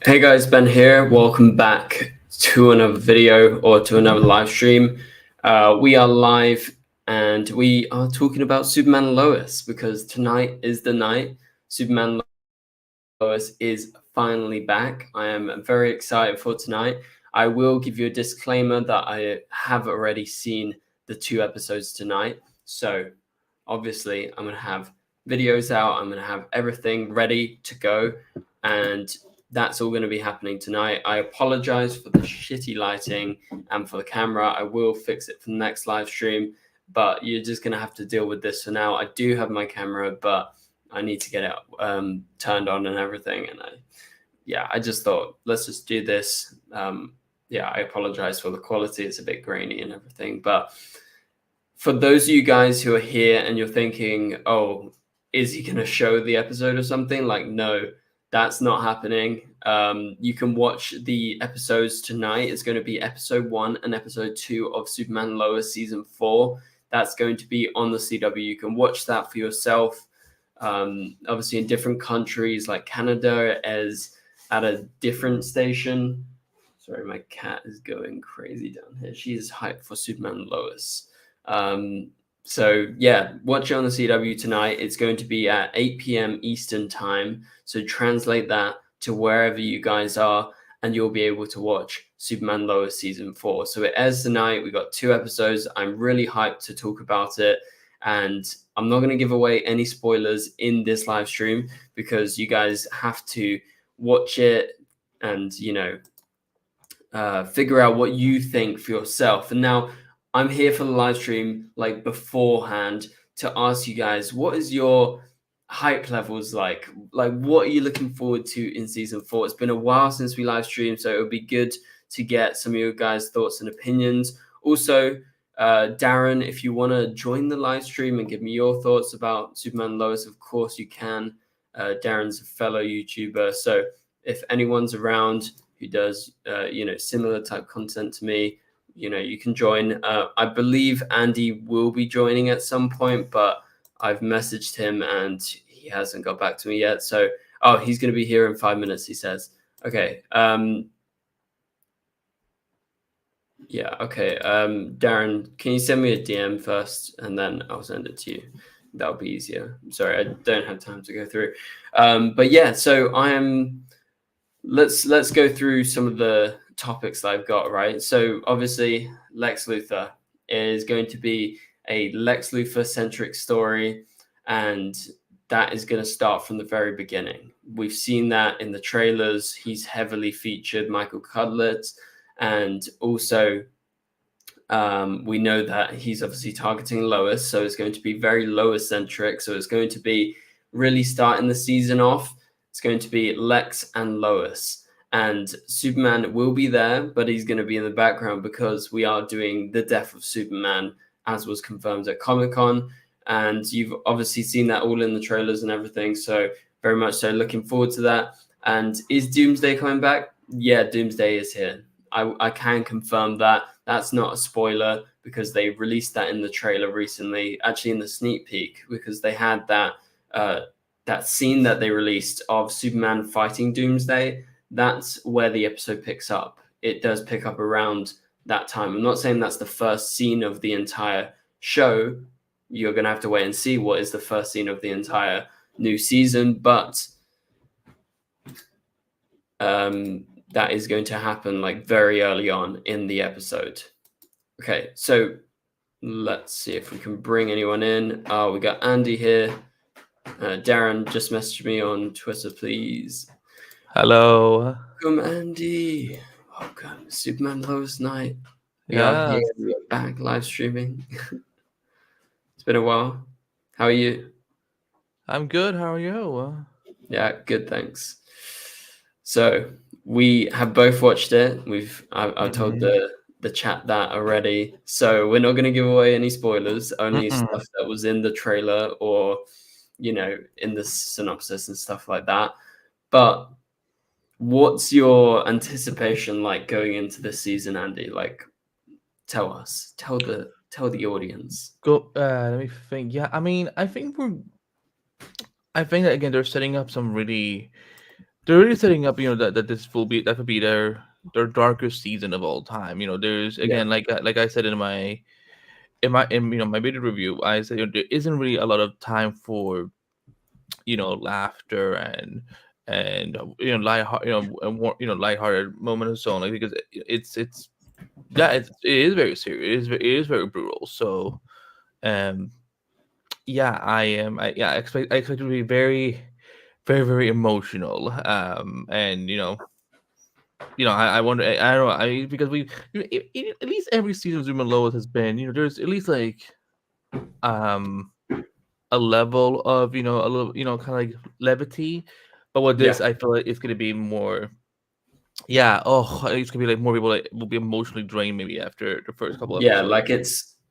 Hey guys, Ben here. Welcome back to another video or to another live stream. We are live and we are talking about Superman and Lois because tonight is the night. Superman and Lois is finally back. I am very excited for tonight. I will give you a disclaimer that I have already seen the 2 episodes tonight. So obviously I'm going to have videos out. I'm going to have everything ready to go. And that's all going to be happening tonight. I apologize for the shitty lighting and for the camera. I will fix it for the next live stream, but you're just going to have to deal with this for now. I do have my camera, but I need to get it turned on and everything. And I just thought, let's just do this. I apologize for the quality. It's a bit grainy and everything. But for those of you guys who are here and you're thinking, oh, is he going to show the episode or something? Like, no, that's not happening. You can watch the episodes tonight. It's going to be episode 1 and episode 2 of Superman and Lois season 4. That's going to be on the CW. You can watch that for yourself. Obviously in different countries like Canada is at a different station. Sorry, my cat is going crazy down here. She is hyped for Superman and Lois. So yeah, watch it on the CW tonight. It's going to be at 8 p.m. Eastern time. So translate that to wherever you guys are and you'll be able to watch Superman Lois season 4. So it airs tonight. We got 2 episodes. I'm really hyped to talk about it. And I'm not going to give away any spoilers in this live stream because you guys have to watch it and, figure out what you think for yourself. And now I'm here for the live stream like beforehand to ask you guys, what is your hype levels like? Like, what are you looking forward to in season 4? It's been a while since we live streamed, so it would be good to get some of your guys' thoughts and opinions. Also, Darren, if you want to join the live stream and give me your thoughts about Superman and Lois, of course you can. Darren's a fellow YouTuber, so if anyone's around who does, similar type content to me, you can join. I believe Andy will be joining at some point, but I've messaged him and he hasn't got back to me yet. So, he's going to be here in 5 minutes, he says. Okay. Okay. Darren, can you send me a DM first and then I'll send it to you? That'll be easier. I'm sorry, I don't have time to go through. But yeah, so let's go through some of the topics that I've got, right? So obviously Lex Luthor is going to be a Lex Luthor centric story, and that is going to start from the very beginning. We've seen that in the trailers. He's heavily featured, Michael Cudlitz, and also we know that he's obviously targeting Lois, so it's going to be very Lois centric. So it's going to be really starting the season off. It's going to be Lex and Lois. And Superman will be there, but he's going to be in the background because we are doing the death of Superman, as was confirmed at Comic-Con. And you've obviously seen that all in the trailers and everything. So very much so looking forward to that. And is Doomsday coming back? Yeah, Doomsday is here. I can confirm that. That's not a spoiler because they released that in the trailer recently, actually in the sneak peek, because they had that that scene that they released of Superman fighting Doomsday. That's where the episode picks up. It does pick up around that time. I'm not saying that's the first scene of the entire show. You're going to have to wait and see what is the first scene of the entire new season, but that is going to happen like very early on in the episode. Okay, so let's see if we can bring anyone in. We got Andy here. Darren just messaged me on Twitter, please. Hello. Welcome, Andy. Welcome, Superman Lois Night. We Yeah. are back live streaming. It's been a while. How are you? I'm good. How are you? Yeah, good, thanks. So we have both watched it. I've told the chat that already. So we're not going to give away any spoilers. Only stuff that was in the trailer or in the synopsis and stuff like that. But what's your anticipation like going into this season, Andy? Like, tell us, tell the audience. Let me think. Yeah, I mean, I think that again they're setting up some really they're really setting up, that this will be that could be their darkest season of all time. There's Yeah, again, like I said in my video review, I said there isn't really a lot of time for laughter and light and lighthearted moments and so on, like, because it's yeah, it is very serious. It is very brutal. So um yeah, I expect it to be very, very, very emotional. And I wonder. I don't know. Because at least every season of Zuma Lois has been, there's at least like um a level of, a little, kind of like levity. But with this, yeah, I feel like it's gonna be more. Yeah. Oh, it's gonna be like more people like will be emotionally drained maybe after the first couple yeah. episodes. Like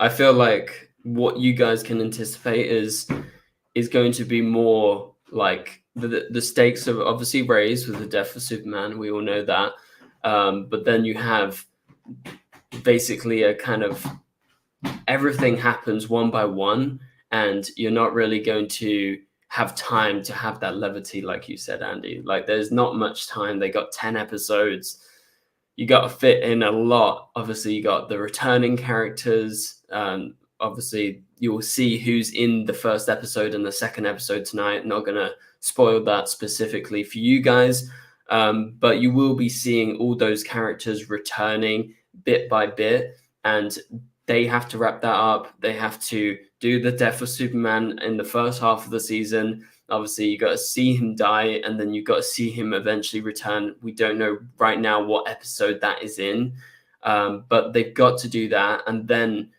I feel like what you guys can anticipate is going to be more like the stakes are obviously raised with the death of Superman. We all know that. But then you have basically a kind of everything happens one by one, and you're not really going to have time to have that levity, like you said, Andy. Like there's not much time. They got 10 episodes. You got to fit in a lot. Obviously, you got the returning characters. Obviously, you will see who's in the first episode and the second episode tonight. Not going to spoil that specifically for you guys, but you will be seeing all those characters returning bit by bit, and they have to wrap that up. They have to do the death of Superman in the first half of the season. Obviously, you got to see him die, and then you got to see him eventually return. We don't know right now what episode that is in, but they've got to do that, and then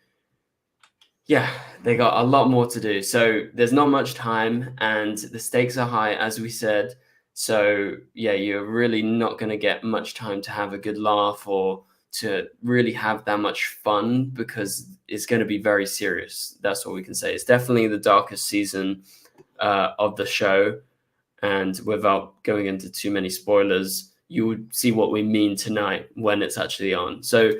yeah, they got a lot more to do. So there's not much time, and the stakes are high, as we said. So yeah, you're really not going to get much time to have a good laugh or to really have that much fun, because it's going to be very serious. That's what we can say. It's definitely the darkest season of the show, and without going into too many spoilers, you would see what we mean tonight when it's actually on. So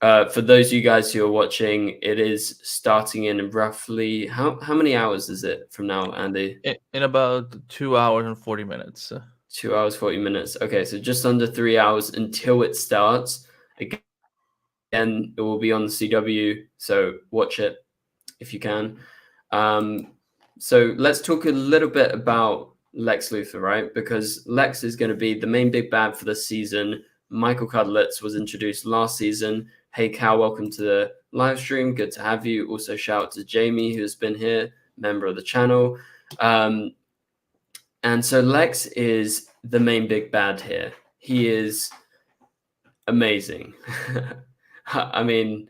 for those of you guys who are watching, it is starting in roughly how many hours is it from now, Andy? In about 2 hours and 40 minutes. 2 hours 40 minutes. Okay, so just under 3 hours until it starts. Again, it will be on the CW, so watch it if you can. So let's talk a little bit about Lex Luthor, right? Because Lex is going to be the main big bad for this season. Michael Cudlitz was introduced last season. Hey, Cal, welcome to the live stream. Good to have you. Also, shout out to Jamie, who's been here, member of the channel. And so Lex is the main big bad here. He is amazing. I mean,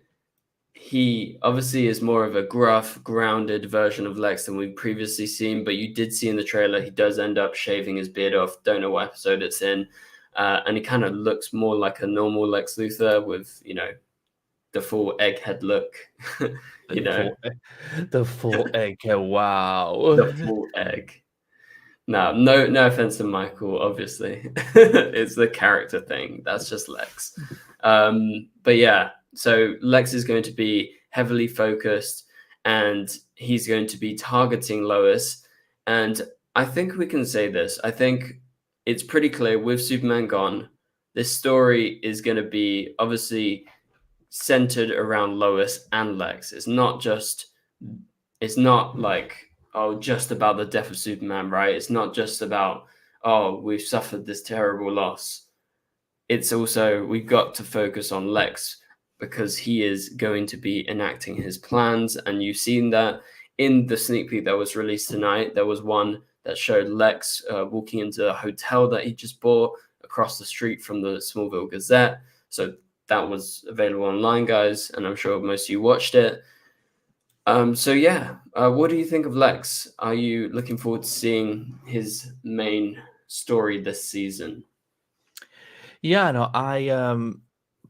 he obviously is more of a gruff, grounded version of Lex than we've previously seen, but you did see in the trailer he does end up shaving his beard off. Don't know what episode it's in. And he kind of looks more like a normal Lex Luthor with, the full egghead look, The full egg. Wow. the full egg. No offense to Michael, obviously. It's the character thing. That's just Lex. But yeah, so Lex is going to be heavily focused, and he's going to be targeting Lois. And I think we can say this. I think it's pretty clear with Superman gone, this story is going to be obviously centered around Lois and Lex. It's not like, oh, just about the death of Superman, right? It's not just about, oh, we've suffered this terrible loss. It's also, we've got to focus on Lex, because he is going to be enacting his plans. And you've seen that in the sneak peek that was released tonight. There was one that showed Lex walking into a hotel that he just bought across the street from the Smallville Gazette. So that was available online, guys, and I'm sure most of you watched it. So yeah, what do you think of Lex? Are you looking forward to seeing his main story this season? Yeah, no,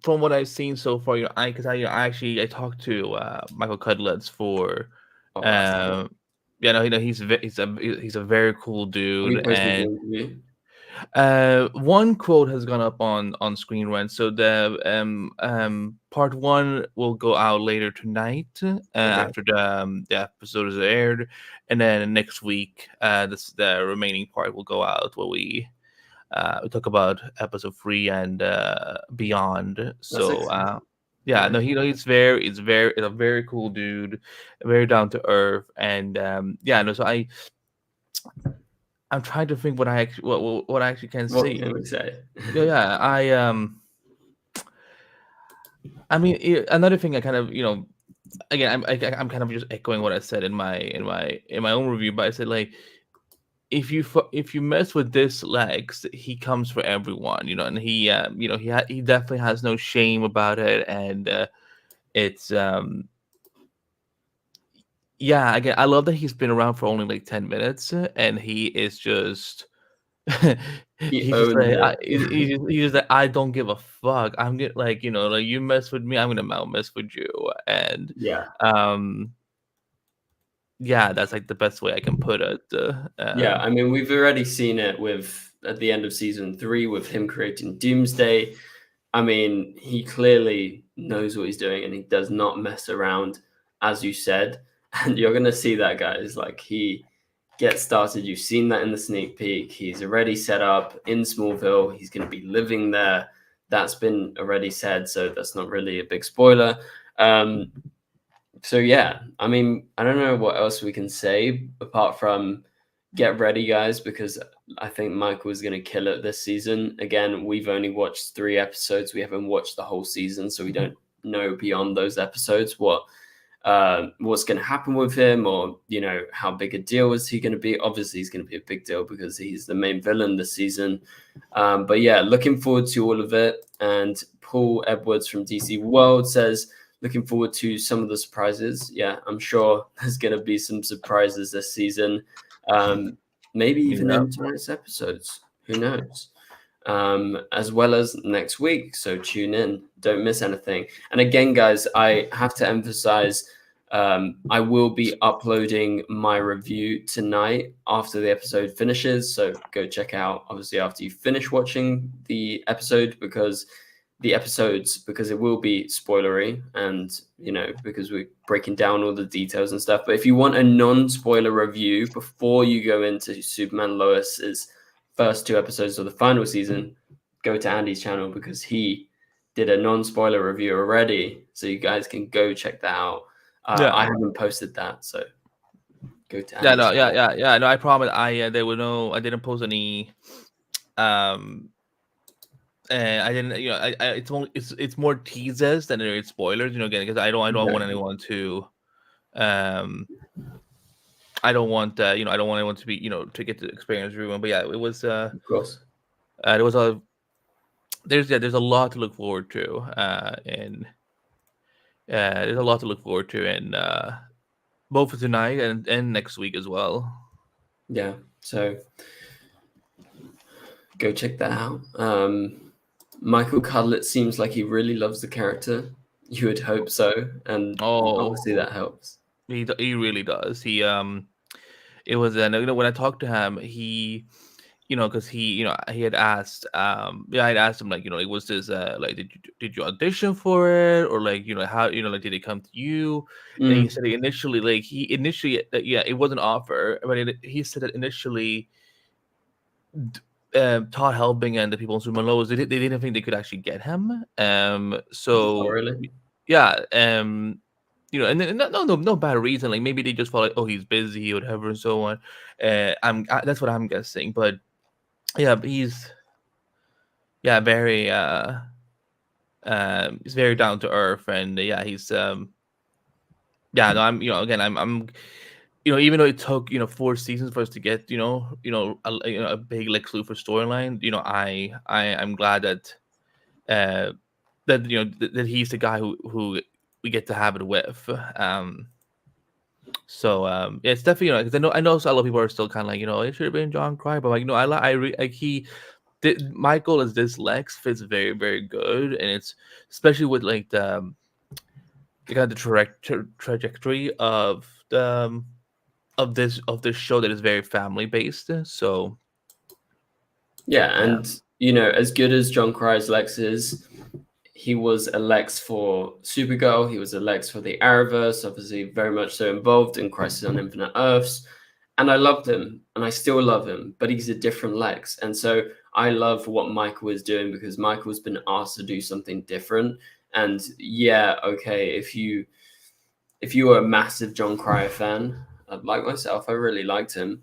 from what I've seen so far, I talked to Michael Cudlitz for, Oh, that's cool. yeah, no, he's a very cool Have you dude. posted the And interview? one quote has gone up on screen rant. So the part one will go out later tonight, Okay. after the episode is aired, and then next week, the remaining part will go out, where we we talk about episode 3 and beyond. So yeah, no, he's a very cool dude, very down to earth, and yeah, no. So I'm trying to think what I actually can What say. can we say? Yeah, I mean, another thing I kind of, again, I'm kind of just echoing what I said in my own review, but I said, like, if you mess with this Lex, he comes for everyone, and he definitely has no shame about it, and it's yeah, again, I love that he's been around for only like 10 minutes, and he is just He he's just owned like it. he's just like, I don't give a fuck. I'm get like, like, you mess with me, I'm gonna mess with you. And Yeah. yeah, that's like the best way I can put it. Yeah, I mean, we've already seen it at the end of season 3 with him creating Doomsday. I mean, he clearly knows what he's doing and he does not mess around, as you said. And you're going to see that, guys. Like, he gets started. You've seen that in the sneak peek. He's already set up in Smallville. He's going to be living there. That's been already said, so that's not really a big spoiler. So, yeah, I mean, I don't know what else we can say apart from get ready, guys, because I think Michael's going to kill it this season. Again, we've only watched 3 episodes. We haven't watched the whole season, so we don't know beyond those episodes what's going to happen with him, or how big a deal is he going to be. Obviously, he's going to be a big deal because he's the main villain this season. But yeah, looking forward to all of it. And Paul Edwards from DC World says, looking forward to some of the surprises. Yeah, I'm sure there's going to be some surprises this season. Maybe even in tonight's episodes. Who knows? As well as next week. So tune in. Don't miss anything. And again, guys, I have to emphasize, I will be uploading my review tonight after the episode finishes. So go check out, obviously, after you finish watching the episode, because it will be spoilery, and because we're breaking down all the details and stuff. But if you want a non-spoiler review before you go into Superman Lois's first 2 episodes of the final season, go to Andy's channel, because he did a non-spoiler review already, so you guys can go check that out. I haven't posted that, so go to Andy's channel. No, I promise. I didn't post any. I didn't, it's more teasers than there is spoilers, again, because I don't want anyone to, I don't want anyone to be, to get to experience ruin. But yeah, it was, of course, there was there's a lot to look forward to, and there's a lot to look forward to, and both for tonight and next week as well. Yeah, so go check that out. Michael Cudlitz seems like he really loves the character. You would hope so, and obviously that helps. He really does. He it was when I talked to him, he, because he had asked, I had asked him, like, like, was this like, did you audition for it, or like, how, like, did it come to you? And he said initially, it was an offer, but he said that initially, Todd Helbing and the people in Superman Lois, they didn't think they could actually get him. So really? Yeah, and no bad reason. Like, maybe they just felt like, oh, he's busy or whatever and so on. That's what I'm guessing. But yeah, he's very he's very down to earth, and he's no, I'm again, I'm even though it took 4 seasons for us to get a big Lex Luthor storyline, I'm glad that that he's the guy who we get to have it with. So yeah, it's definitely, because I know a lot of people are still kind of like, it should have been John Cryer, but like, Michael as this Lex fits very, very good, and it's especially with like the kind of the trajectory of the of this show that is very family based. So yeah, and as good as John Cryer's Lex is, he was a Lex for Supergirl. He was a Lex for the Arrowverse, obviously very much so involved in Crisis on Infinite Earths. And I loved him, and I still love him, but he's a different Lex. And so I love what Michael is doing because Michael's been asked to do something different. And yeah, okay, if you were a massive John Cryer fan, like myself, I really liked him.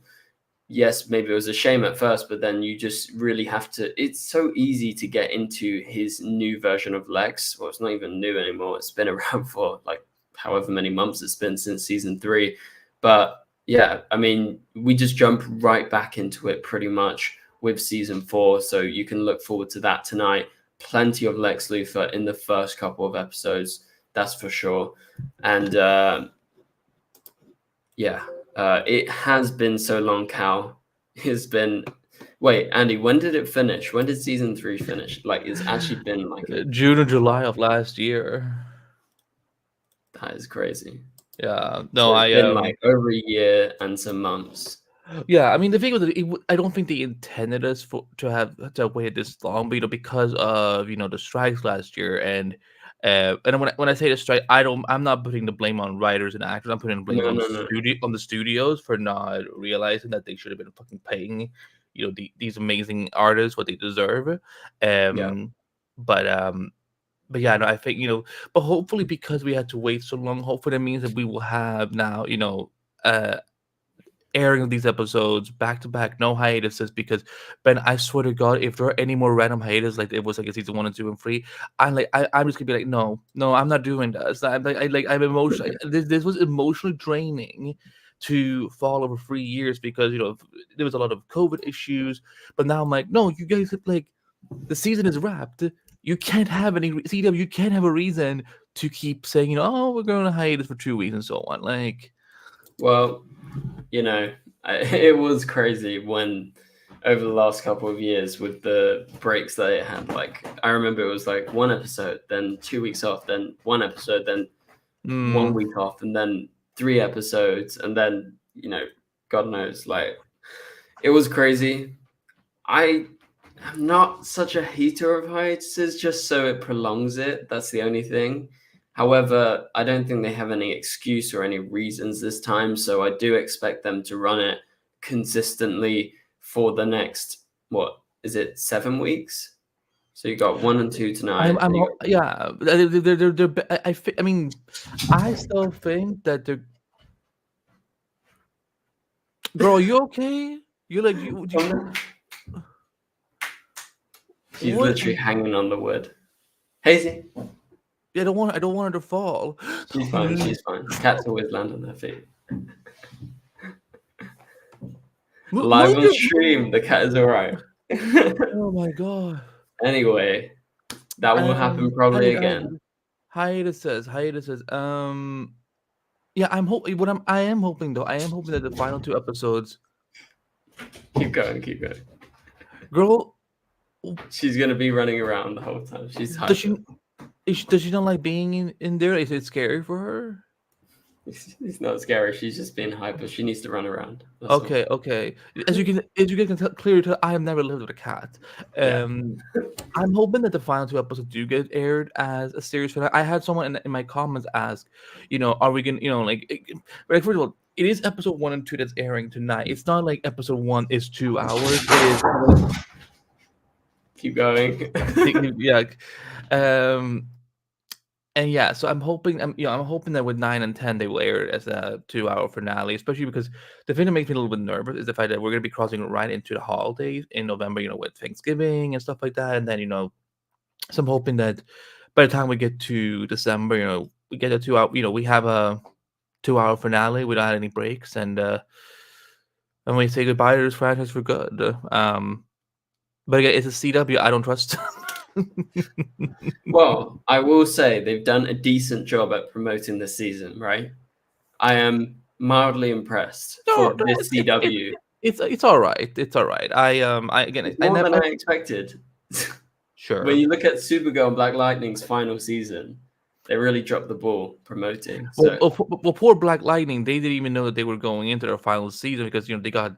Yes, maybe it was a shame at first, but then you just really have to. It's so easy to get into his new version of Lex. Well, it's not even new anymore. It's been around for like however many months it's been since season 3. But yeah, I mean, we just jump right back into it pretty much with season 4. So you can look forward to that tonight. Plenty of Lex Luthor in the first couple of episodes, that's for sure. And yeah. It has been so long, Cal. It's been. Wait, Andy, when did it finish? When did season 3 finish? Like, it's actually been like June or July of last year. that is crazy. Yeah, So no, it's been like over a year and some months. Yeah, I mean the thing was, I don't think they intended us to have to wait this long, but because of the strikes last year, and when I say the strike, I'm not putting the blame on writers and actors. I'm putting the blame No. on the studios for not realizing that they should have been fucking paying these amazing artists what they deserve. Yeah. But yeah, no, I think but hopefully because we had to wait so long, hopefully that means that we will have now airing of these episodes back to back, no hiatuses. Because Ben, I swear to God, if there are any more random hiatus like it was like in season 1 and 2 and 3, I'm just gonna be like, no, I'm not doing this. I'm emotional. This was emotionally draining to fall over 3 years because there was a lot of COVID issues. But now I'm like, no, you guys have the season is wrapped. You can't have any CW. You can't have a reason to keep saying oh, we're going to hiatus for 2 weeks and so on. Well, it was crazy when over the last couple of years with the breaks that it had. Like, I remember it was like 1 episode, then 2 weeks off, then 1 episode, then 1 week off, and then 3 episodes, and then God knows, like, it was crazy. I'm not such a hater of hiatuses, just so it prolongs it. That's the only thing. However, I don't think they have any excuse or any reasons this time, so I do expect them to run it consistently for the next, what is it, 7 weeks? So you got 1 and 2 tonight. Yeah. I mean, I still think that they're. Girl, you okay? You She's literally hanging on the wood. Hazy. I don't want her to fall. She's fine. She's fine. Cats always land on their feet. Live on stream. The cat is alright. Oh my God. Anyway, that will happen probably again. Hiatuses. Yeah, I am hoping though. I am hoping that the final 2 episodes. Keep going. Girl, she's gonna be running around the whole time. She's hyper. Does she not like being in there? Is it scary for her? It's not scary. She's just being hyper. She needs to run around. That's okay. all. Okay. As you can clearly tell, I have never lived with a cat. I'm hoping that the final 2 episodes do get aired as a series finale. I had someone in my comments ask, are we gonna, first of all, it is episode 1 and 2 that's airing tonight. It's not like episode 1 is 2 hours. It is. Keep going. Yeah. And yeah, so I'm hoping that with 9 and 10 they will air it as a 2-hour finale, especially because the thing that makes me a little bit nervous is the fact that we're going to be crossing right into the holidays in November, with Thanksgiving and stuff like that. And then, so I'm hoping that by the time we get to December, we get a 2-hour, we have a 2-hour finale without any breaks, and we say goodbye to this franchise for good. But again, it's a CW. I don't trust. Well, I will say they've done a decent job at promoting this season, right? I am mildly impressed for this CW. It's all right. It's all right. It's more than I expected. Sure. When you look at Supergirl and Black Lightning's final season, they really dropped the ball promoting. Well, poor Black Lightning, they didn't even know that they were going into their final season because they got.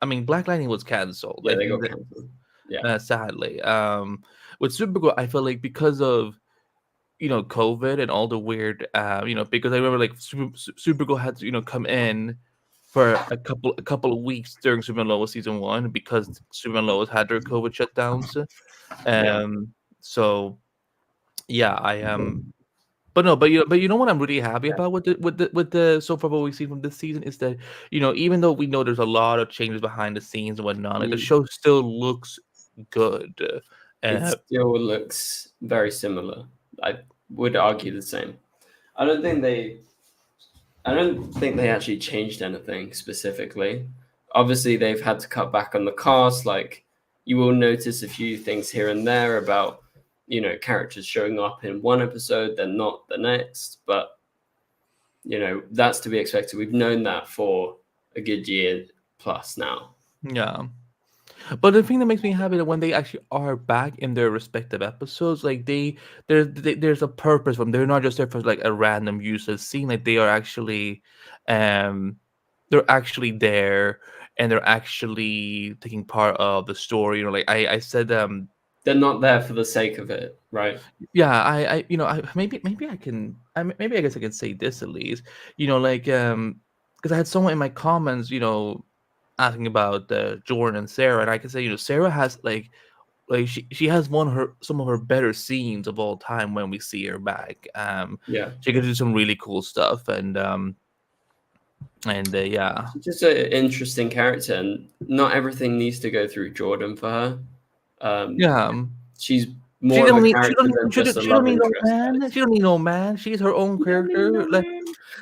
I mean, Black Lightning was canceled. Yeah, they got canceled. Yeah, sadly. With Supergirl, I feel like because of COVID and all the weird, because I remember Supergirl had to come in for a couple of weeks during Superman Lois season 1 because Superman Lois had their COVID shutdowns. So yeah, I am. But no, but you know what I'm really happy about with the so far what we've seen from this season is that, you know, even though we know there's a lot of changes behind the scenes and whatnot, like the show still looks good. It still looks very similar. I would argue the same. I don't think they actually changed anything specifically. Obviously, they've had to cut back on the cast. Like, you will notice a few things here and there about, you know, characters showing up in one episode, then not the next. But, you know, that's to be expected. We've known that for a good year plus now. Yeah. But the thing that makes me happy that when they actually are back in their respective episodes, like there's a purpose for them. They're not just there for like a random useless scene. Like they are actually, they're actually there and they're actually taking part of the story. You know, like I said, they're not there for the sake of it, right? Yeah, I you know, maybe I can, maybe I guess I can say this at least. You know, like because I had someone in my comments, you know, asking about Jordan and Sarah, and I can say, you know, Sarah has like she has some of her better scenes of all time when we see her back. Yeah, she can do some really cool stuff, and yeah, she's just an interesting character, and not everything needs to go through Jordan for her. She's more of a character than just a love interest. She don't need no man. She's her own character. Like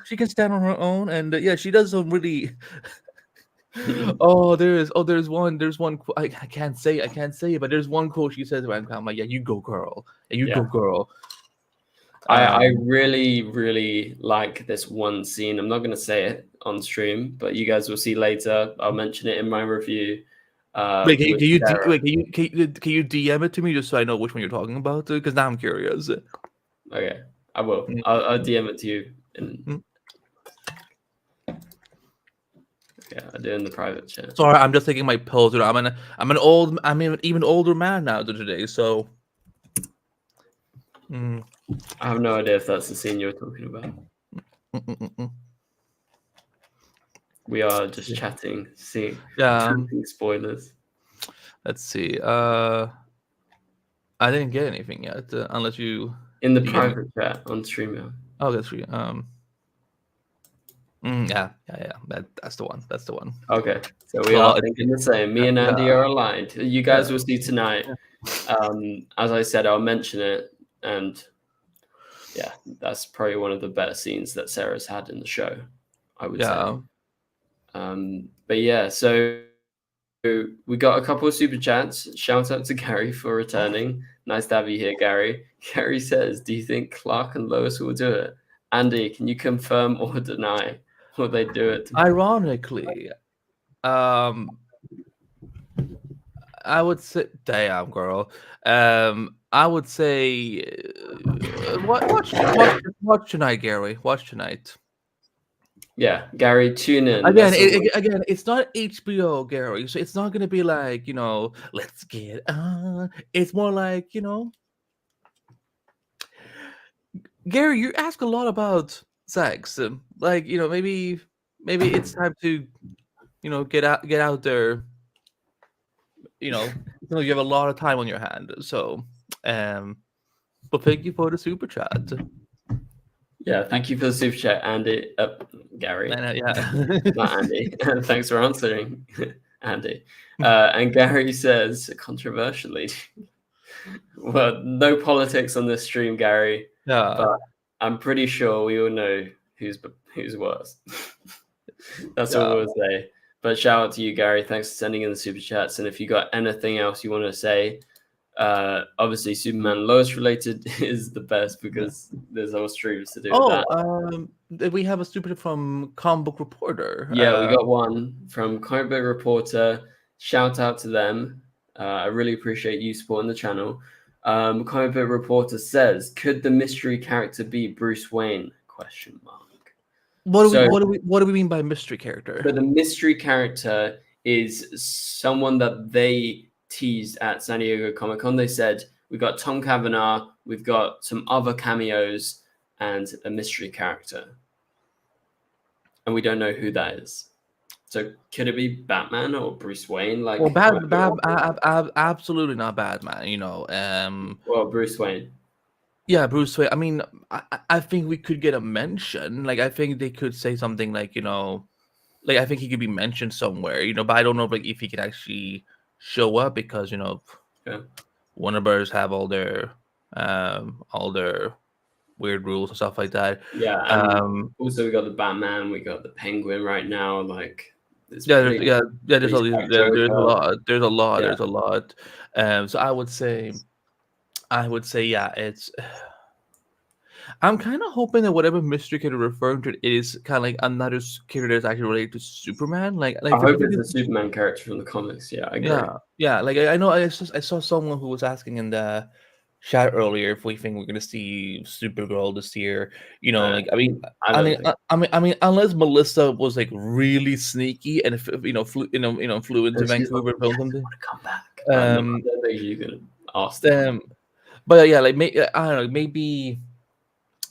she can stand on her own, and yeah, she does some really. There's one I can't say it, but there's one quote she says around. I'm like, yeah, you go girl, go girl. I really like this one scene. I'm not going to say it on stream, but you guys will see later. I'll mention it in my review. Wait, can you DM it to me just so I know which one you're talking about? Because now I'm curious. Okay, I will. I'll DM it to you. Yeah, I do in the private chat. Sorry, I'm just taking my pills. You know, I'm an even older man now today. So, I have no idea if that's the scene you're talking about. We are just chatting. See, spoilers. Let's see. I didn't get anything yet, unless you in the private chat on StreamYard. Oh, that's free. Yeah. That's the one. Okay, so we are thinking the same. Me and Andy are aligned. You guys will see tonight. As I said, I'll mention it, and yeah, that's probably one of the better scenes that Sarah's had in the show, I would say. But yeah, so we got a couple of super chats. Shout out to Gary for returning. Nice to have you here, Gary. Gary says, "Do you think Clark and Lois will do it?" Andy, can you confirm or deny? Will they do it? Ironically, I would say, damn girl. I would say, watch tonight, Gary. Watch tonight. Yeah, Gary, tune in. Again, it's not HBO, Gary, so it's not going to be like, you know, let's get on. It's more like, you know, Gary, you ask a lot about sex. Like, you know, maybe it's time to, you know, get out there. You know, you have a lot of time on your hand. So, but thank you for the super chat. Yeah, thank you for the super chat, Andy. Gary. Yeah. Not Andy. Thanks for answering, Andy. And Gary says, controversially, well, no politics on this stream, Gary. Yeah. But I'm pretty sure we all know who's worse. That's all we'll say. But shout out to you, Gary. Thanks for sending in the super chats. And if you got anything else you want to say, obviously Superman Lois related is the best because there's all streams to do with that. We have a super from Comic Book Reporter. Yeah, we got one from Comic Book Reporter. Shout out to them. I really appreciate you supporting the channel. Comic Book Reporter says, "Could the mystery character be Bruce Wayne?" ? What do we mean by mystery character? So the mystery character is someone that they teased at San Diego Comic-Con. They said, we've got Tom Cavanaugh, we've got some other cameos, and a mystery character. And we don't know who that is. So could it be Batman or Bruce Wayne? Like, Well, absolutely not Batman. well, Bruce Wayne. Yeah, Bruce Wayne. I mean, I think we could get a mention. Like, I think they could say something like, like I think he could be mentioned somewhere. But I don't know like if he could actually show up because Yeah. Warner Brothers have all their weird rules and stuff like that. Yeah, and also we got the Batman, we got the Penguin right now. Like, it's pretty. There's all these, there's a Joker. lot. Yeah. There's a lot. So I would say, yeah, it's. I'm kind of hoping that whatever mystery character referring to it is kind of like another character that's actually related to Superman. Like I hope it's a Superman character from the comics. Yeah, I agree. Yeah. Like I know I saw someone who was asking in the chat earlier if we think we're gonna see Supergirl this year. Like I mean, I don't think. I mean, unless Melissa was like really sneaky and if flew into Vancouver and filmed something. Want to come back? I don't think you're gonna ask them. But yeah, like I don't know, maybe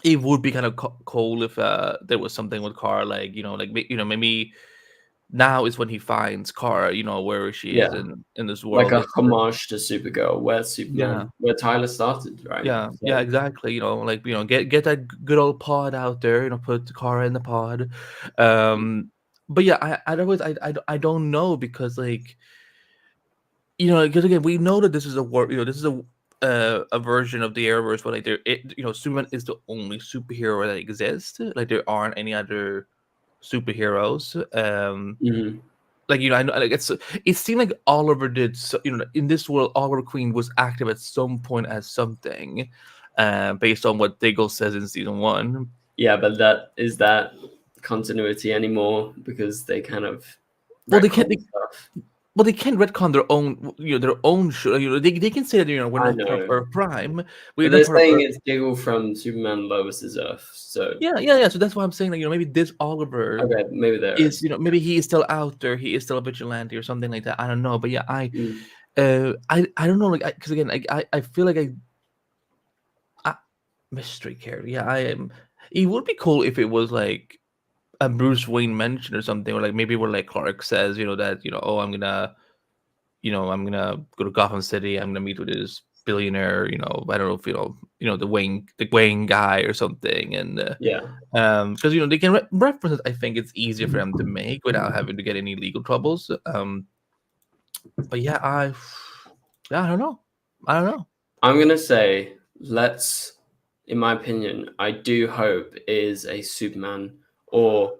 it would be kind of cool if there was something with Kara, like maybe now is when he finds Kara, where she is in this world, like a homage to Supergirl, where Superman, where Tyler started, right? Yeah, exactly. Like get that good old pod out there. Put Kara in the pod. But yeah, I don't know because like because again we know that this is a war. This is a version of the Arrowverse, but like Superman is the only superhero that exists. Like there aren't any other superheroes. Like I know, like it seemed like Oliver did. So, in this world, Oliver Queen was active at some point as something, based on what Diggle says in season 1. Yeah, but that is that continuity anymore because they kind of they can't. They can't retcon their own, their own show. They can say that we're not part of Earth Prime. They're saying it's Diggle from Superman Lois's Earth. So yeah. So that's why I'm saying that maybe this Oliver, okay, maybe there is maybe he is still out there. He is still a vigilante or something like that. I don't know, but yeah, I don't know, like because again, I feel like mystery character. Yeah, I am. It would be cool if it was like a Bruce Wayne mention or something, or like maybe where like Clark says, that oh, I'm gonna go to Gotham City. I'm gonna meet with this billionaire. I don't know if the Wayne guy or something. And because they can reference it. I think it's easier for them to make without having to get any legal troubles. But yeah, I don't know. I'm gonna say in my opinion, I do hope is a Superman or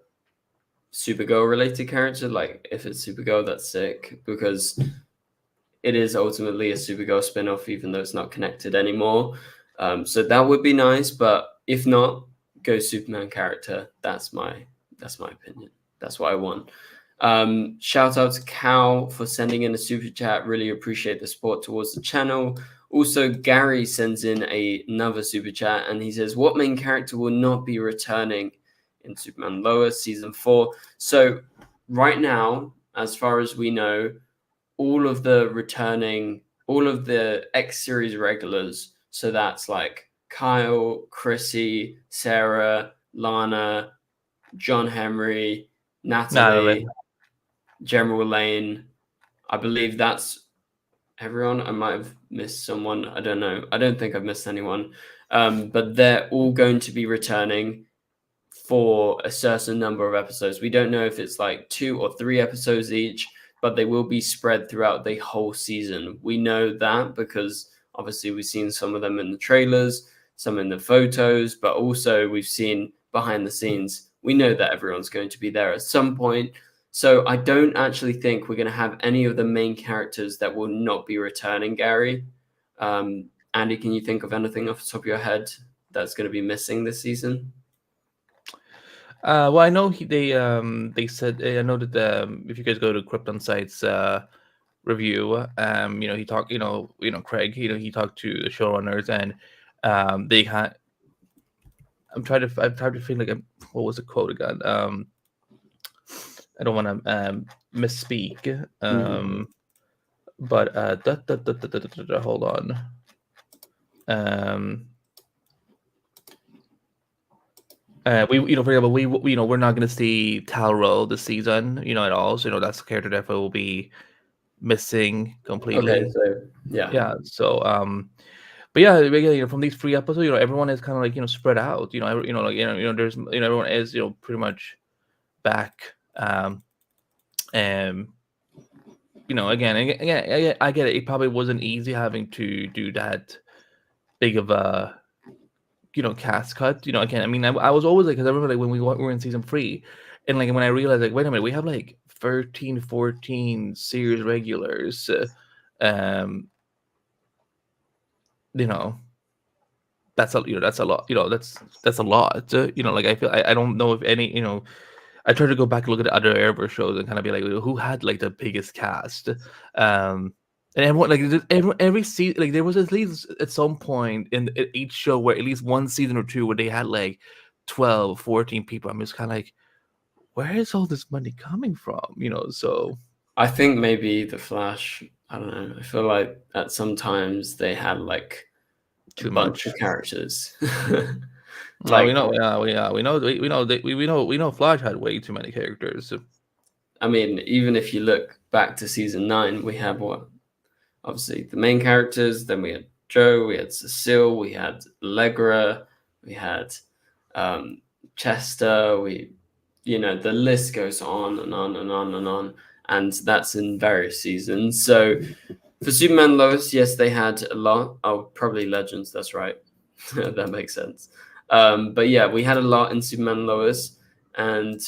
Supergirl related character. Like if it's Supergirl, that's sick because it is ultimately a Supergirl spin-off, even though it's not connected anymore. So that would be nice, but if not, go Superman character. That's my opinion. That's what I want. Shout out to Cal for sending in a super chat. Really appreciate the support towards the channel. Also, Gary sends in another super chat and he says, what main character will not be returning in Superman Lois season 4? So right now, as far as we know, all of the X series regulars. So that's like Kyle, Chrissy, Sarah, Lana, John Henry, Natalie. General Lane. I believe that's everyone. I might have missed someone. I don't know. I don't think I've missed anyone. But they're all going to be returning for a certain number of episodes. We don't know if it's like 2 or 3 episodes each, but they will be spread throughout the whole season. We know that because obviously we've seen some of them in the trailers, some in the photos, but also we've seen behind the scenes. We know that everyone's going to be there at some point. So I don't actually think we're going to have any of the main characters that will not be returning, Gary. Andy, can you think of anything off the top of your head that's going to be missing this season? Well, I know they said, I know that if you guys go to Krypton Site's review, he talked, Craig, he talked to the showrunners and they had. I'm trying to feel like what was the quote again? I don't want to misspeak. But hold on. We, for example, we're not going to see Talro this season, at all. So, that's a character that will be missing completely. Okay, so yeah. Yeah. So, but yeah, again, from these 3 episodes, everyone is kind of like, spread out. There's, everyone is, pretty much back. And again, I get it. It probably wasn't easy having to do that big of a cast cut. Again, I mean, I was always like, because I remember like when we were in season 3, and like when I realized like, wait a minute, we have like 13, 14 series regulars. You know, that's a that's a lot. That's a lot. Like I feel I don't know if any. I try to go back and look at the other Arrowverse shows and kind of be like, who had like the biggest cast. And everyone like every season, like there was at least at some point in each show where at least one season or two where they had like 12, 14 people. I'm just kind of like, where is all this money coming from? So I think maybe the Flash. I don't know. I feel like at some times they had like a too bunch much. of characters. Like, we know Flash had way too many characters. I mean, even if you look back to season 9, we have what? Obviously, the main characters. Then we had Joe, we had Cecile, we had Allegra, we had Chester. The list goes on and on and on and on, and that's in various seasons. So for Superman Lois, yes, they had a lot. Oh, probably Legends. That's right. That makes sense. But yeah, we had a lot in Superman Lois, and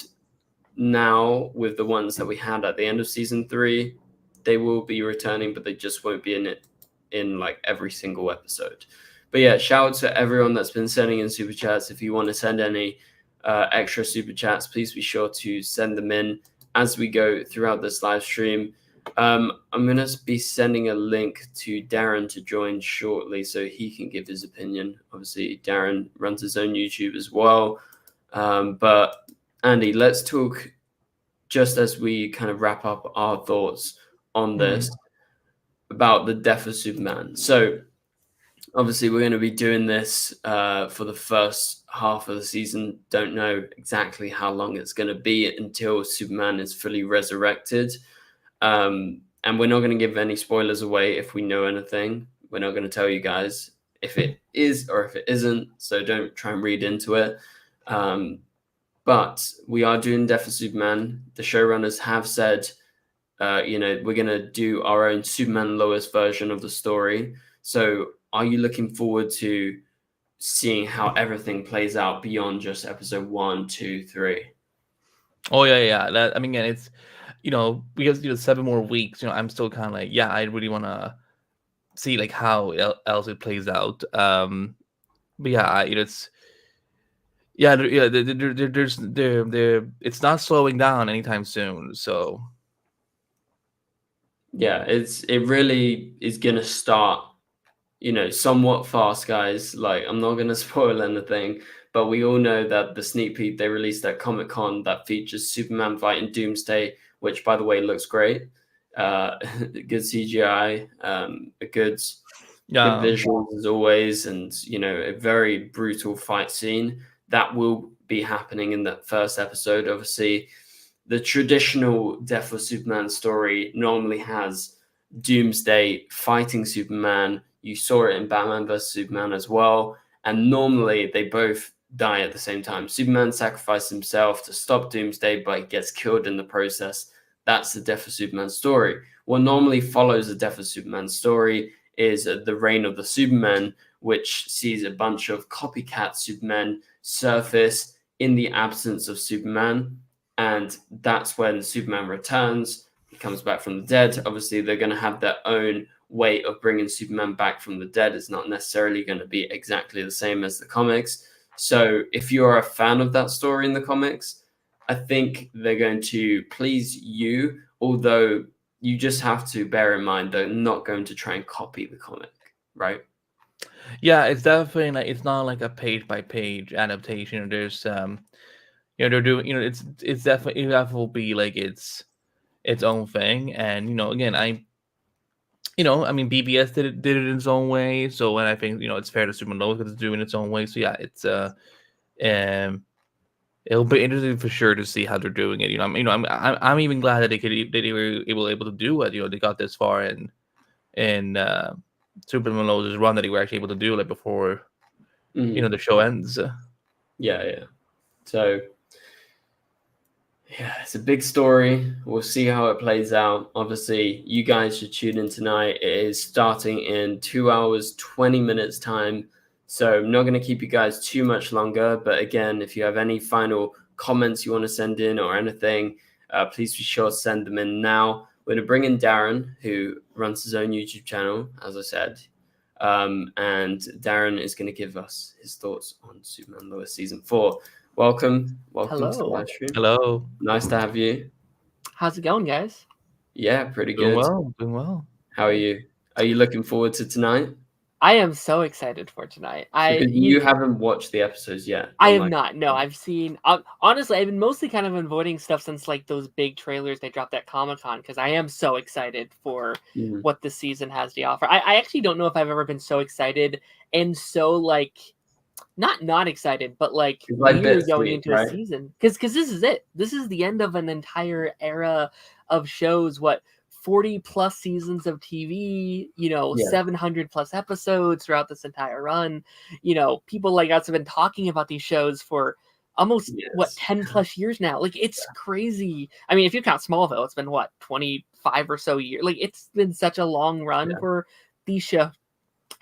now with the ones that we had at the end of season 3, they will be returning, but they just won't be in it in like every single episode. But yeah, shout out to everyone that's been sending in super chats. If you want to send any extra super chats, please be sure to send them in as we go throughout this live stream. I'm going to be sending a link to Darren to join shortly so he can give his opinion. Obviously, Darren runs his own YouTube as well. But Andy, let's talk just as we kind of wrap up our thoughts on this about the death of Superman. So obviously we're going to be doing this for the first half of the season. Don't know exactly how long it's going to be until Superman is fully resurrected. And we're not going to give any spoilers away if we know anything. We're not going to tell you guys if it is or if it isn't. So don't try and read into it. But we are doing Death of Superman. The showrunners have said, we're going to do our own Superman Lois version of the story. So are you looking forward to seeing how everything plays out beyond just episode 1, 2, 3? Oh yeah. I mean, again, it's because 7 more weeks. I'm still kind of like, yeah, I really want to see like how else it plays out. But yeah, it's there's it's not slowing down anytime soon. So yeah, it really is gonna start, somewhat fast, guys. Like, I'm not gonna spoil anything, but we all know that the sneak peek they released at Comic-Con that features Superman fighting Doomsday, which by the way looks great. Good CGI, a good visuals as always, and a very brutal fight scene that will be happening in that first episode. Obviously, the traditional Death of Superman story normally has Doomsday fighting Superman. You saw it in Batman vs Superman as well, and normally they both die at the same time. Superman sacrificed himself to stop Doomsday, but he gets killed in the process. That's the Death of Superman story. What normally follows the Death of Superman story is the reign of the Supermen, which sees a bunch of copycat Supermen surface in the absence of Superman. And that's when Superman returns. He comes back from the dead. Obviously, they're going to have their own way of bringing Superman back from the dead. It's not necessarily going to be exactly the same as the comics. So if you're a fan of that story in the comics, I think they're going to please you, although you just have to bear in mind they're not going to try and copy the comic, right? Yeah, it's definitely like, it's not like a page by page adaptation. There's they're doing, it's definitely, that will be like its own thing. And again, I mean, BBS did it in its own way. So when I think it's fair to Superman Lois because it's doing its own way. So yeah, it's it'll be interesting for sure to see how they're doing it. I'm even glad that they were able to do it. They got this far in Superman Lois' run that they were actually able to do like before the show ends. Yeah. So yeah, it's a big story. We'll see how it plays out. Obviously, you guys should tune in tonight. It is starting in 2 hours, 20 minutes time. So I'm not going to keep you guys too much longer. But again, if you have any final comments you want to send in or anything, please be sure to send them in now. We're going to bring in Darren, who runs his own YouTube channel, as I said. And Darren is going to give us his thoughts on Superman Lois Season 4. Welcome Hello. to the live stream. Hello. Nice to have you. How's it going, guys? Yeah, pretty Doing good. Doing well. How are you? Are you looking forward to tonight? I am so excited for tonight. Because you haven't watched the episodes yet. I have not. No, I've seen. Honestly, I've been mostly kind of avoiding stuff since like those big trailers they dropped at Comic-Con because I am so excited for what this season has to offer. I actually don't know if I've ever been so excited and so like not excited, but like we're going into a season because this is it. This is the end of an entire era of shows. 40 plus seasons of TV, 700 plus episodes throughout this entire run. People like us have been talking about these shows for almost 10 plus years now. Like it's crazy. I mean, if you count Smallville, it's been 25 or so years. Like it's been such a long run for these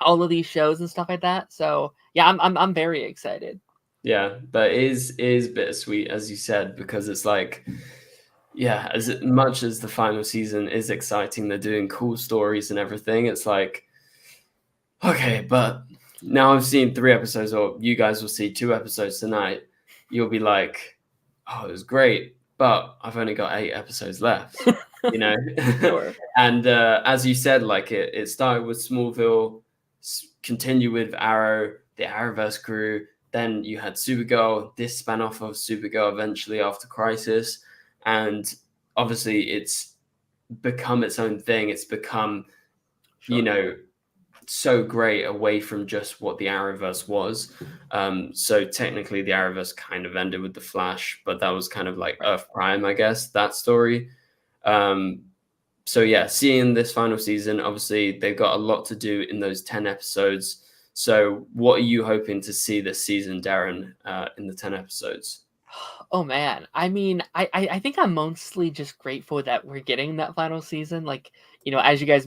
all of these shows and stuff like that. So yeah, I'm very excited. Yeah, but it is bittersweet, as you said, because it's like, yeah, as much as the final season is exciting, they're doing cool stories and everything. It's like, okay, but now I've seen 3 episodes, or you guys will see 2 episodes tonight. You'll be like, oh, it was great, but I've only got 8 episodes left, Sure. And as you said, like it started with Smallville, continued with Arrow, the Arrowverse grew. Then you had Supergirl, this span off of Supergirl eventually after Crisis. And obviously it's become its own thing. It's become, so great away from just what the Arrowverse was. So technically the Arrowverse kind of ended with the Flash, but that was kind of like Earth Prime, I guess, that story. So yeah, seeing this final season, obviously they've got a lot to do in those 10 episodes. So what are you hoping to see this season, Darren, in the 10 episodes? Oh man, I mean, I think I'm mostly just grateful that we're getting that final season. Like, as you guys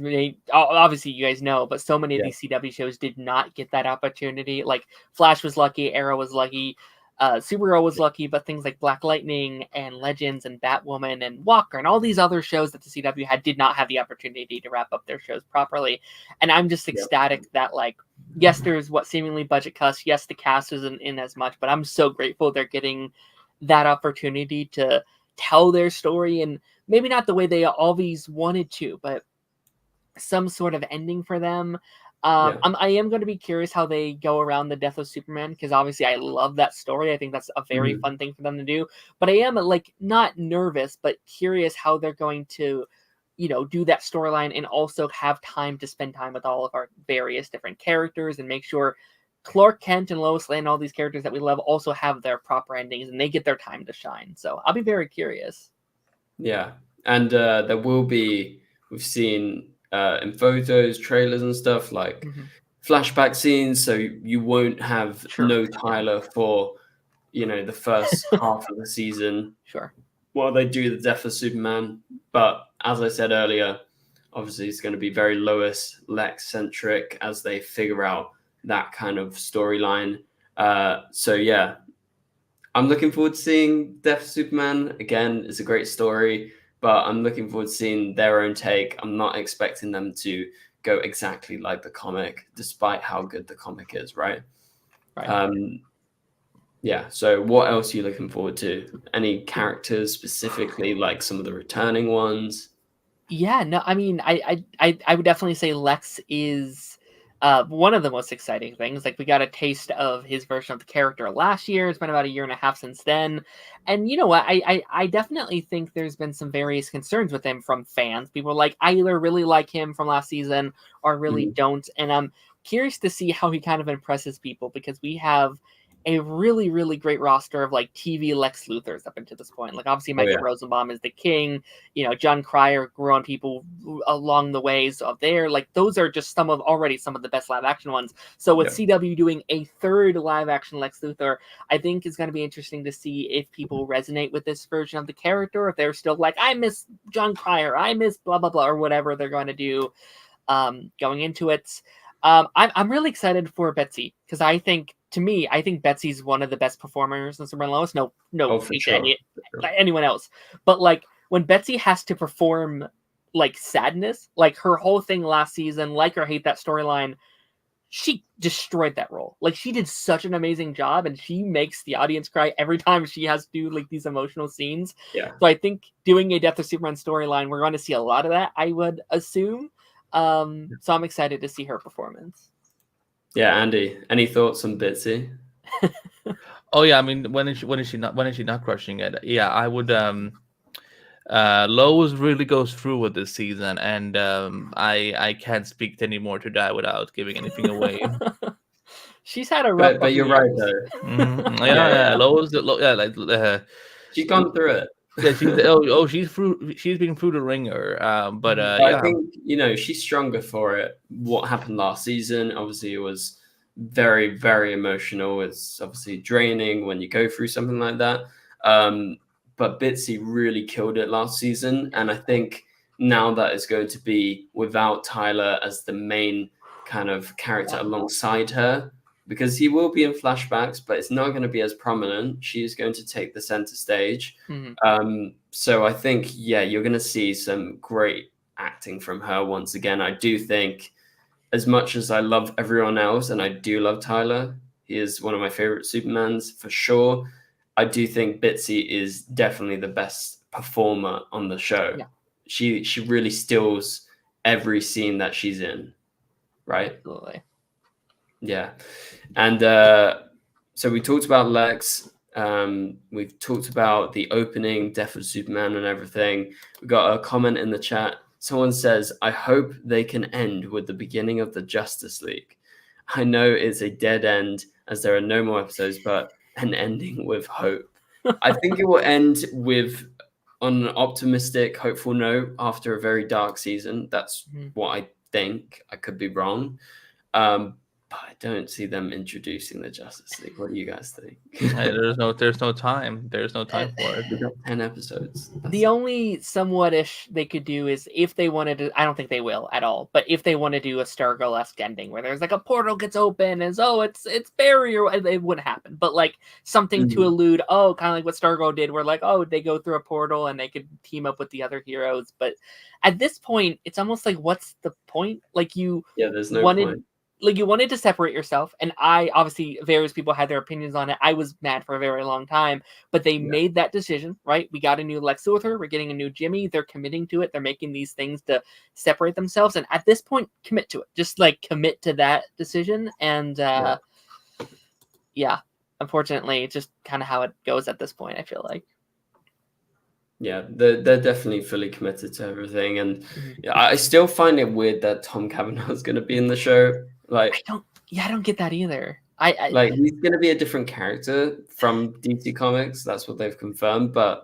obviously you guys know, but so many of these CW shows did not get that opportunity. Like Flash was lucky, Arrow was lucky, Supergirl was lucky, but things like Black Lightning and Legends and Batwoman and Walker and all these other shows that the CW had did not have the opportunity to wrap up their shows properly. And I'm just ecstatic that like, yes, there's seemingly budget cuts. Yes, the cast isn't in as much, but I'm so grateful they're getting that opportunity to tell their story, and maybe not the way they always wanted to, but some sort of ending for them. I am going to be curious how they go around the death of Superman, because obviously I love that story. I think that's a very fun thing for them to do, but I am like not nervous, but curious how they're going to do that storyline and also have time to spend time with all of our various different characters and make sure Clark Kent and Lois Lane, all these characters that we love, also have their proper endings and they get their time to shine. So I'll be very curious. Yeah. And there will be, we've seen in photos, trailers and stuff, like flashback scenes. So you won't have no Tyler for, the first half of the season. Sure. While they do the death of Superman. But as I said earlier, obviously it's going to be very Lois, Lex centric as they figure out that kind of storyline. So yeah, I'm looking forward to seeing Death of Superman. Again, it's a great story, but I'm looking forward to seeing their own take. I'm not expecting them to go exactly like the comic, despite how good the comic is, right? Yeah, so what else are you looking forward to? Any characters specifically, like some of the returning ones? Yeah, no, I mean, I would definitely say Lex is one of the most exciting things. Like we got a taste of his version of the character last year. It's been about a year and a half since then. And you know what? I definitely think there's been some various concerns with him from fans. People are like, I either really like him from last season or really don't. And I'm curious to see how he kind of impresses people, because we have a really, really great roster of like TV Lex Luthors up until this point. Like obviously Michael Rosenbaum is the king. You know, John Cryer grew on people along the ways of there. Like those are just some of the best live action ones. So with CW doing a third live action Lex Luthor, I think is going to be interesting to see if people resonate with this version of the character. If they're still like, I miss John Cryer, I miss blah blah blah, or whatever they're going to do going into it. I'm really excited for Betsy because I think Betsy's one of the best performers in Superman Lois. No, anyone else. But like when Betsy has to perform like sadness, like her whole thing last season, like or hate that storyline, she destroyed that role. Like she did such an amazing job, and she makes the audience cry every time she has to do like these emotional scenes. Yeah. So I think doing a Death of Superman storyline, we're going to see a lot of that, I would assume. So I'm excited to see her performance. Yeah, Andy, any thoughts on Bitsy? Oh yeah, I mean, when is she not crushing it? Yeah, I would. Lois really goes through with this season, and I can't speak any more to that without giving anything away. She's had a rough. But you're right though. Yeah. Lois, she's gone through it. Yeah, she's been through the ringer. But I think she's stronger for it. What happened last season? Obviously, it was very, very emotional. It's obviously draining when you go through something like that. But Bitsy really killed it last season, and I think now that it's going to be without Tyler as the main kind of character alongside her, because he will be in flashbacks, but it's not going to be as prominent. She is going to take the center stage. So I think, you're going to see some great acting from her once again. I do think, as much as I love everyone else, and I do love Tyler, he is one of my favorite Supermans for sure. I do think Bitsy is definitely the best performer on the show. Yeah. She really steals every scene that she's in, right? Absolutely. Yeah. And so we talked about Lex. We've talked about the opening, Death of Superman and everything. We got a comment in the chat. Someone says, I hope they can end with the beginning of the Justice League. I know it's a dead end as there are no more episodes, but an ending with hope. I think it will end on an optimistic, hopeful note after a very dark season. That's what I think. I could be wrong. But I don't see them introducing the Justice League. What do you guys think? There's no time. There's no time for it. We've got 10 episodes. The only somewhat-ish they could do is if they wanted to, I don't think they will at all, but if they want to do a Stargirl-esque ending where there's like a portal gets open and it's Barry, or it wouldn't happen, but like something to allude, kind of like what Stargirl did, where like, they go through a portal and they could team up with the other heroes. But at this point, it's almost like, what's the point? Like there's no point. Like you wanted to separate yourself, and obviously various people had their opinions on it. I was mad for a very long time, but they made that decision, right? We got a new Lex Luthor, we're getting a new Jimmy, they're committing to it, they're making these things to separate themselves, and at this point, commit to it. Just like commit to that decision, and unfortunately, it's just kind of how it goes at this point, I feel like. Yeah, they're definitely fully committed to everything, and I still find it weird that Tom Cavanaugh is going to be in the show. Like, I don't get that either. Like he's going to be a different character from DC Comics. That's what they've confirmed, but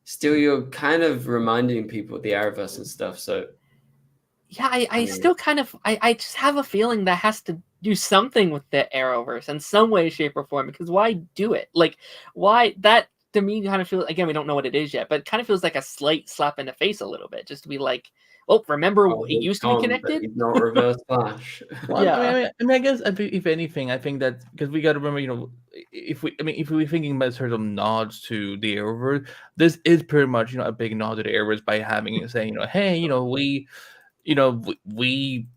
still, you're kind of reminding people of the Arrowverse and stuff. So I still kind of I just have a feeling that has to do something with the Arrowverse in some way, shape, or form. Because why do it? Like, why that? To me, kind of feels, again, we don't know what it is yet, but it kind of feels like a slight slap in the face a little bit, just to be like, remember it used to be connected? He's not Reverse Flash. Well, I mean, I guess if anything, I think that because we got to remember, if we're thinking about sort of nods to the Arrowverse, this is pretty much a big nod to the Arrowverse by having it saying hey, we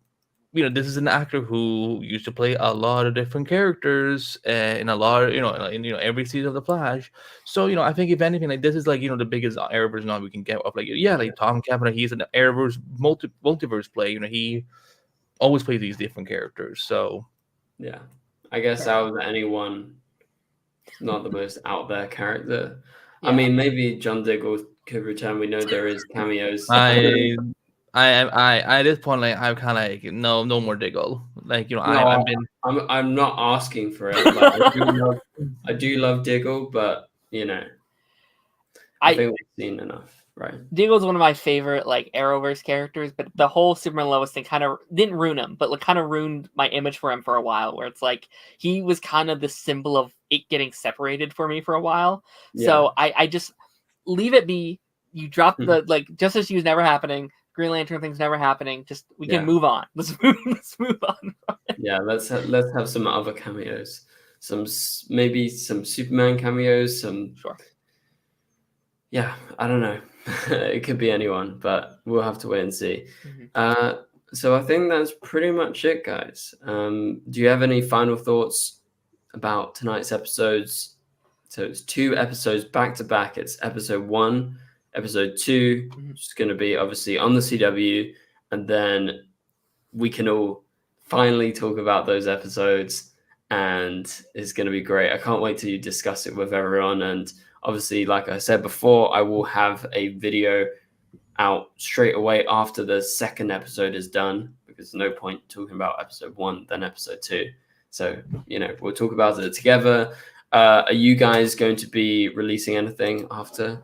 this is an actor who used to play a lot of different characters in a lot, in every season of The Flash. So, I think if anything, like this is like, the biggest Arrowverse nod we can get of like Tom Cavanaugh, he's an Arrowverse multiverse play. He always plays these different characters. So, yeah, I guess out of anyone, not the most out there character. I mean, maybe John Diggle could return. We know there is cameos. I at this point, like I'm kind of like no more Diggle. Like, you know, No, I've been. I'm not asking for it. Like, I do love Diggle, but you know, I think we've seen enough, right? Diggle's one of my favorite like Arrowverse characters, but the whole Superman Lois thing kind of didn't ruin him, but like kind of ruined my image for him for a while. Where it's like he was kind of the symbol of it getting separated for me for a while. Yeah. So I just leave it be. You drop the like Justice League is never happening. Green Lantern thing's never happening. Just we can move on. Let's move on. Yeah, let's have some other cameos. Maybe some Superman cameos. Sure. Yeah, I don't know. It could be anyone, but we'll have to wait and see. So I think that's pretty much it, guys. Do you have any final thoughts about tonight's episodes? So it's 2 episodes back to back. It's episode 1, episode 2. It's going to be obviously on the CW, and then we can all finally talk about those episodes, and it's going to be great. I can't wait to discuss it with everyone. And obviously, like I said before, I will have a video out straight away after the second episode is done, because there's no point talking about episode 1 then episode 2. So, you know, we'll talk about it together. Are you guys going to be releasing anything after,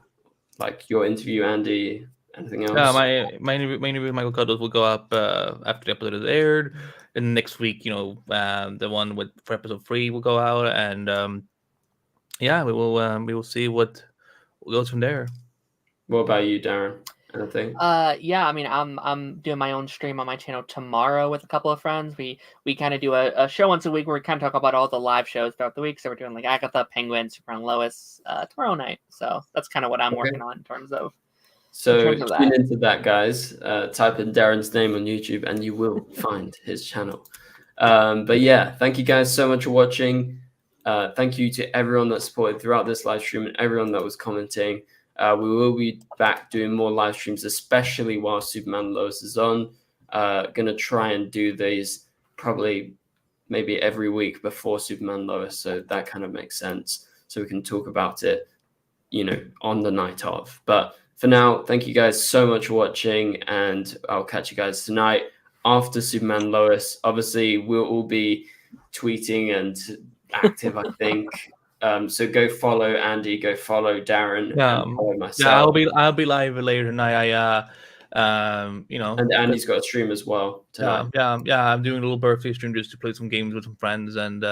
like your interview, Andy? Anything else? My interview with Michael Cuddles will go up after the episode is aired, and next week, you know, the one for episode 3 will go out, and yeah, we will see what goes from there. What about you, Darren? Anything? Yeah, I mean, I'm doing my own stream on my channel tomorrow with a couple of friends. We kind of do a show once a week where we kind of talk about all the live shows throughout the week. So we're doing like Agatha, Penguin, Superman, Lois tomorrow night. So that's kind of what I'm working on in terms of. So tune into that, guys. Type in Darren's name on YouTube and you will find his channel. But yeah, thank you guys so much for watching. Thank you to everyone that supported throughout this live stream and everyone that was commenting. We will be back doing more live streams, especially while Superman and Lois is on. Gonna try and do these probably maybe every week before Superman and Lois, so that kind of makes sense. So we can talk about it, you know, on the night of. But for now, thank you guys so much for watching, and I'll catch you guys tonight after Superman and Lois. Obviously, we'll all be tweeting and active, I think. So go follow Andy, go follow Darren, and follow myself. Yeah, I'll be live later tonight. You know, and Andy's got a stream as well tonight. Yeah. I'm doing a little birthday stream just to play some games with some friends and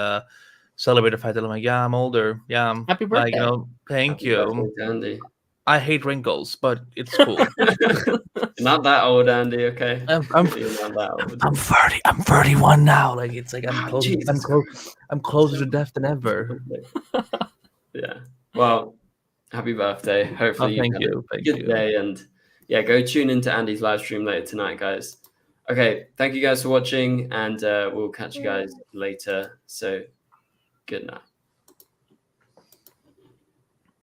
celebrate the fact that I'm like, yeah, I'm older. Yeah, happy birthday. Like, you know, thank Happy you, birthday, Andy. I hate wrinkles, but it's cool. Not that old, Andy. Okay, I'm not that old. I'm 30. I'm 31 now. Like it's like I'm closer to death than ever. Yeah. Well, happy birthday. Hopefully thank you. Have a good day, and yeah, go tune into Andy's live stream later tonight, guys. Okay, thank you guys for watching, and we'll catch you guys later. So good night.